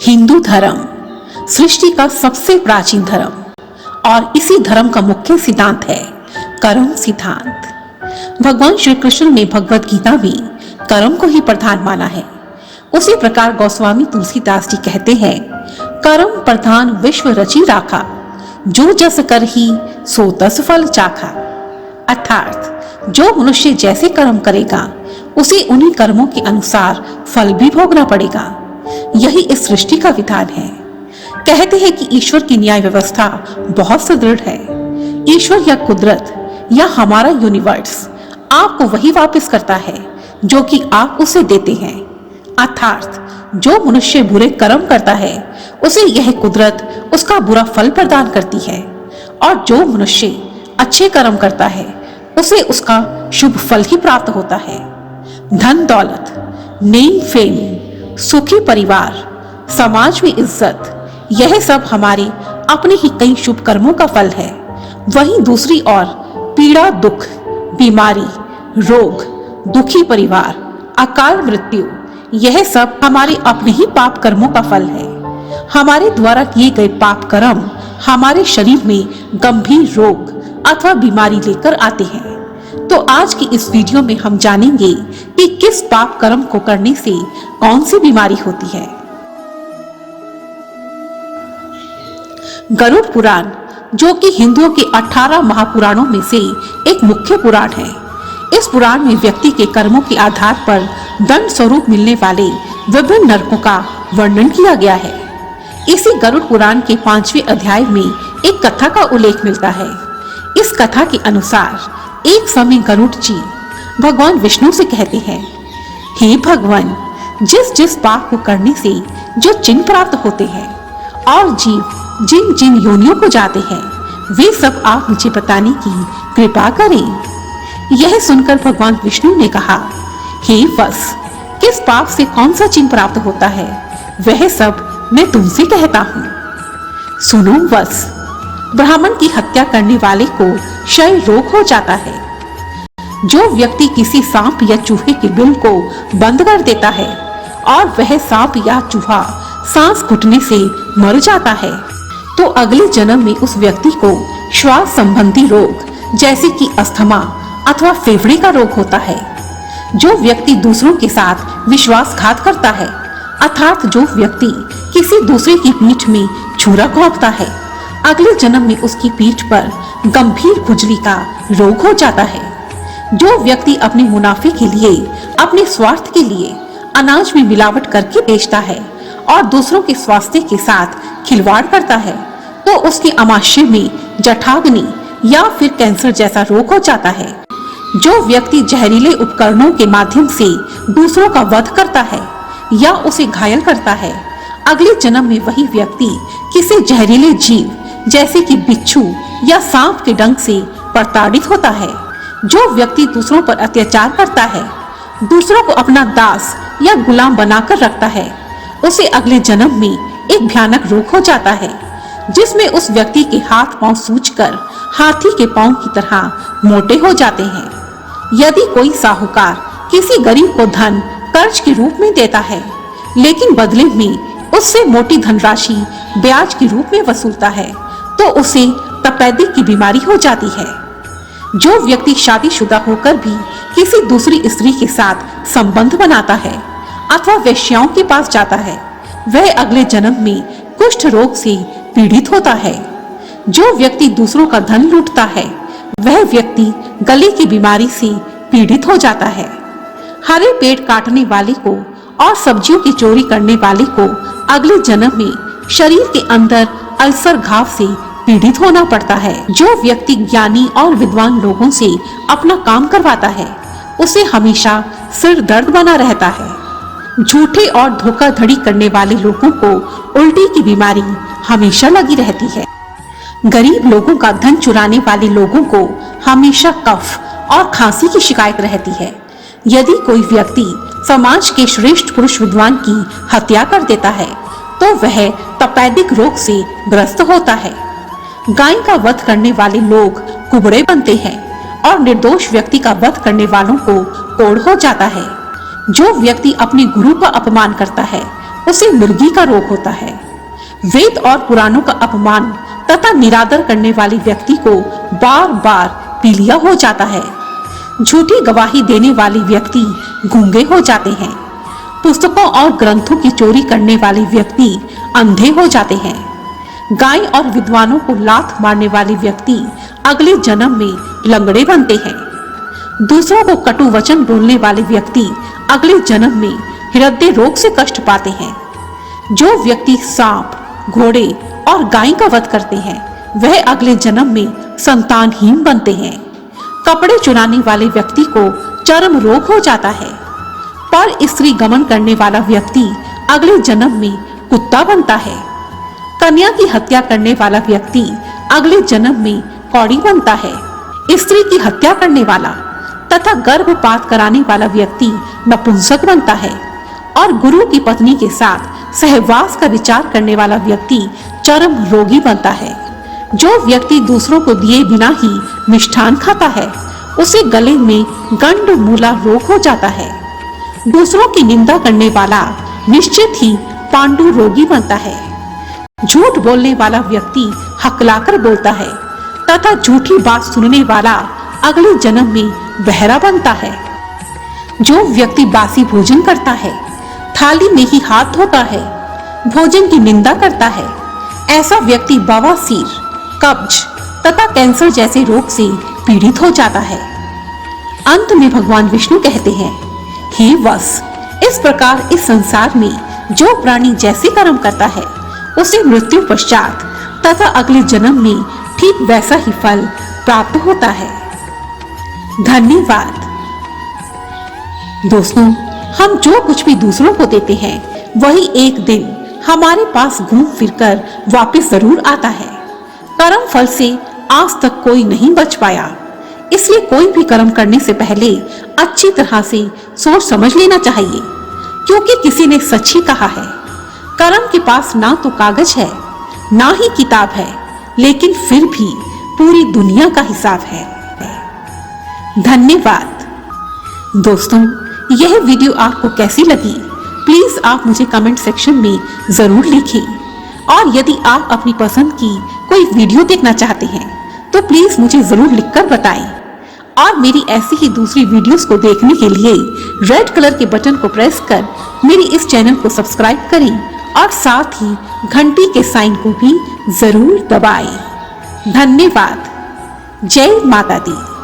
हिंदू धर्म सृष्टि का सबसे प्राचीन धर्म और इसी धर्म का मुख्य सिद्धांत है कर्म सिद्धांत। भगवान श्री कृष्ण ने भगवत गीता में कर्म को ही प्रधान माना है। उसी प्रकार गोस्वामी तुलसीदास जी कहते हैं, कर्म प्रधान विश्व रची राखा, जो जस कर ही सो तस फल चाखा। अर्थात जो मनुष्य जैसे कर्म करेगा उसे उन्हीं कर्मों के अनुसार फल भी भोगना पड़ेगा। यही इस सृष्टि का विधान है। कहते हैं कि ईश्वर की न्याय व्यवस्था बहुत सुदृढ़ है। ईश्वर या कुदरत या हमारा यूनिवर्स आपको वही वापस करता है जो कि आप उसे देते हैं। अर्थात जो मनुष्य बुरे कर्म करता है उसे यह कुदरत उसका बुरा फल प्रदान करती है, और जो मनुष्य अच्छे कर्म करता है उसे उसका शुभ फल ही प्राप्त होता है। धन दौलत, नेम फेम, सुखी परिवार, समाज में इज्जत, यह सब हमारे अपने ही कई शुभ कर्मों का फल है। वहीं दूसरी ओर पीड़ा, दुख, बीमारी, रोग, दुखी परिवार, अकाल मृत्यु, यह सब हमारे अपने ही पाप कर्मों का फल है। हमारे द्वारा किए गए पाप कर्म हमारे शरीर में गंभीर रोग अथवा बीमारी लेकर आते हैं। तो आज की इस वीडियो में हम जानेंगे कि किस पाप कर्म को करने से कौन सी बीमारी होती है। गरुड़ पुराण, जो कि हिंदुओं के 18 महापुराणों में से एक मुख्य पुराण है। इस पुराण में व्यक्ति के कर्मों के आधार पर दंड स्वरूप मिलने वाले विभिन्न नरकों का वर्णन किया गया है। इसी गरुड़ पुराण के 5वें अध्याय में एक कथा का उल्लेख मिलता है। इस कथा के अनुसार एक समय गरुड़ जी भगवान विष्णु से कहते हैं, हे भगवान, जिस जिस पाप को करने से जो चिन्ह प्राप्त होते हैं और जीव जिन जिन योनियों को जाते हैं, वे सब आप मुझे बताने की कृपा करें। यह सुनकर भगवान विष्णु ने कहा, हे वत्स, किस पाप से कौन सा चिन्ह प्राप्त होता है वह सब मैं तुमसे कहता हूँ। सुनो वत्स, ब्राह्मण की हत्या करने वाले को क्षय रोग हो जाता है। जो व्यक्ति किसी सांप या चूहे के बिल को बंद कर देता है और वह सांप या चूहा सांस घुटने से मर जाता है, तो अगले जन्म में उस व्यक्ति को श्वास संबंधी रोग जैसे कि अस्थमा अथवा फेफड़े का रोग होता है। जो व्यक्ति दूसरों के साथ विश्वासघात करता है, अर्थात जो व्यक्ति किसी दूसरे की पीठ में छुरा घोंपता है, अगले जन्म में उसकी पीठ पर गंभीर खुजली का रोग हो जाता है। जो व्यक्ति अपने मुनाफे के लिए, अपने स्वार्थ के लिए अनाज में मिलावट करके बेचता है और दूसरों के स्वास्थ्य के साथ खिलवाड़ करता है, तो उसके अमाशय में जठाग्नि या फिर कैंसर जैसा रोग हो जाता है। जो व्यक्ति जहरीले उपकरणों के माध्यम से दूसरों का वध करता है या उसे घायल करता है, अगले जन्म में वही व्यक्ति किसी जहरीले जीव जैसे कि बिच्छू या सांप के डंक से प्रताड़ित होता है। जो व्यक्ति दूसरों पर अत्याचार करता है, दूसरों को अपना दास या गुलाम बनाकर रखता है, उसे अगले जन्म में एक भयानक रोग हो जाता है, जिसमें उस व्यक्ति के हाथ पांव सूजकर हाथी के पांव की तरह मोटे हो जाते हैं। यदि कोई साहूकार किसी गरीब को धन कर्ज के रूप में देता है, लेकिन बदले में उससे मोटी धनराशि ब्याज के रूप में वसूलता है, तो उसे तपेदिक की बीमारी हो जाती है। जो व्यक्ति शादीशुदा होकर भी किसी दूसरी स्त्री के साथ संबंध बनाता है अथवा वेश्याओं के पास जाता है, वह अगले जन्म में कुष्ठ रोग से पीड़ित होता है। जो व्यक्ति दूसरों का धन लूटता है, वह व्यक्ति गले की बीमारी से पीड़ित हो जाता है। हरे पेड़ काटने वाले को और सब्जियों की चोरी करने वाले को अगले जन्म में शरीर के अंदर अल्सर घाव से पीड़ित होना पड़ता है। जो व्यक्ति ज्ञानी और विद्वान लोगों से अपना काम करवाता है, उसे हमेशा सिर दर्द बना रहता है। झूठे और धोखाधड़ी करने वाले लोगों को उल्टी की बीमारी हमेशा लगी रहती है। गरीब लोगों का धन चुराने वाले लोगों को हमेशा कफ और खांसी की शिकायत रहती है। यदि कोई व्यक्ति समाज के श्रेष्ठ पुरुष विद्वान की हत्या कर देता है, तो वह तपेदिक रोग से ग्रस्त होता है। गाय का वध करने वाले लोग कुबड़े बनते हैं और निर्दोष व्यक्ति का वध करने वालों को कोढ़ हो जाता है। जो व्यक्ति अपने गुरु का अपमान करता है, उसे मिर्गी का रोग होता है। वेद और पुराणों का अपमान तथा निरादर करने वाले व्यक्ति को बार बार पीलिया हो जाता है। झूठी गवाही देने वाले व्यक्ति गूंगे हो जाते हैं। पुस्तकों और ग्रंथों की चोरी करने वाले व्यक्ति अंधे हो जाते हैं। गाय और विद्वानों को लात मारने वाले व्यक्ति अगले जन्म में लंगड़े बनते हैं। दूसरों को कटु वचन बोलने वाले व्यक्ति अगले जन्म में हृदय रोग से कष्ट पाते हैं। जो व्यक्ति सांप, घोड़े और गाय का वध करते हैं वह अगले जन्म में संतानहीन बनते हैं। कपड़े चुराने वाले व्यक्ति को चर्म रोग हो जाता है। पर स्त्री गमन करने वाला व्यक्ति अगले जन्म में कुत्ता बनता है। कन्या की हत्या करने वाला व्यक्ति अगले जन्म में कौड़ी बनता है। स्त्री की हत्या करने वाला तथा गर्भपात कराने वाला व्यक्ति नपुंसक बनता है और गुरु की पत्नी के साथ सहवास का विचार करने वाला व्यक्ति चर्म रोगी बनता है। जो व्यक्ति दूसरों को दिए बिना ही मिष्ठान खाता है उसे गले में गंड मूला रोग हो जाता है। दूसरों की निंदा करने वाला निश्चित ही पांडु रोगी बनता है। झूठ बोलने वाला व्यक्ति हकलाकर बोलता है तथा झूठी बात सुनने वाला अगले जन्म में बहरा बनता है। जो व्यक्ति बासी भोजन करता है, थाली में ही हाथ धोता है, भोजन की निंदा करता है, ऐसा व्यक्ति बवासीर, कब्ज तथा कैंसर जैसे रोग से पीड़ित हो जाता है। अंत में भगवान विष्णु कहते हैं, हे वत्स, इस प्रकार इस संसार में जो प्राणी जैसे कर्म करता है उसे मृत्यु पश्चात तथा अगले जन्म में ठीक वैसा ही फल प्राप्त होता है। धन्यवाद। दोस्तों, हम जो कुछ भी दूसरों को देते हैं वही एक दिन हमारे पास घूम फिरकर वापस जरूर आता है। कर्म फल से आज तक कोई नहीं बच पाया, इसलिए कोई भी कर्म करने से पहले अच्छी तरह से सोच समझ लेना चाहिए, क्योंकि किसी ने सच ही कहा है, कर्म के पास ना तो कागज है ना ही किताब है, लेकिन फिर भी पूरी दुनिया का हिसाब है। धन्यवाद। दोस्तों, यह वीडियो आपको कैसी लगी प्लीज आप मुझे कमेंट सेक्शन में जरूर लिखें। और यदि आप अपनी पसंद की कोई वीडियो देखना चाहते हैं तो प्लीज मुझे जरूर लिखकर बताएं। और मेरी ऐसी ही दूसरी वीडियोस को देखने के लिए रेड कलर के बटन को प्रेस कर मेरी इस चैनल को सब्सक्राइब करें और साथ ही घंटी के साइन को भी जरूर दबाएं। धन्यवाद। जय माता दी।